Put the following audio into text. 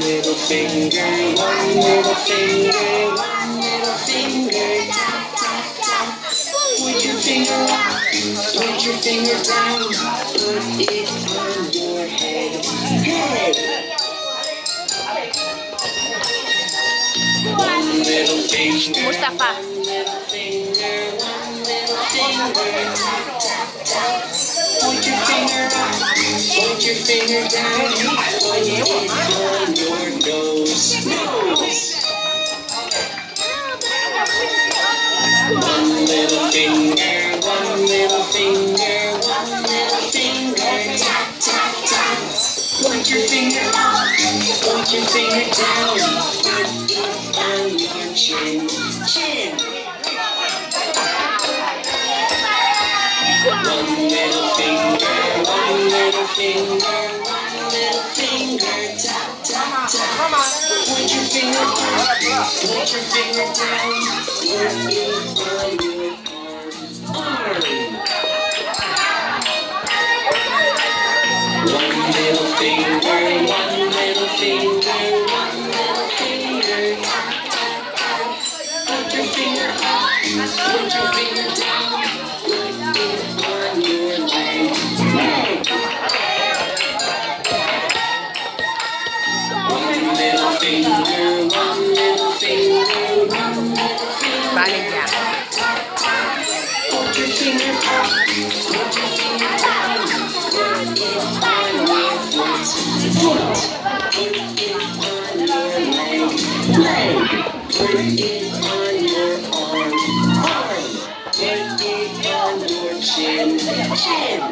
Little finger, one little finger, one little finger, tap, tap, tap. Put your finger up, put your finger down, put it on your head, head. One little finger, Mustafa. one little finger, one little finger, tap, tap, tap. Put your finger up, put your finger down, put it on your nose, nose. One little finger, one little finger, one little finger, tap, tap, tap. Point your finger up, point your finger down, put it on your chin, chin. One little finger, one little finger, one little finger, tap, tap, tap. Point your finger up, point your finger down, put it on your arm. One little finger, one little finger, one little finger, tap, tap, tap. Put your finger up, put your finger down, put it on your leg, leg. One little finger, one little finger, one little finger. Balik niya. Put your finger up, put your finger down, put it on your foot, foot. Put it on your leg, leg. Put it on your arm, arm. Put it on your chin, chin.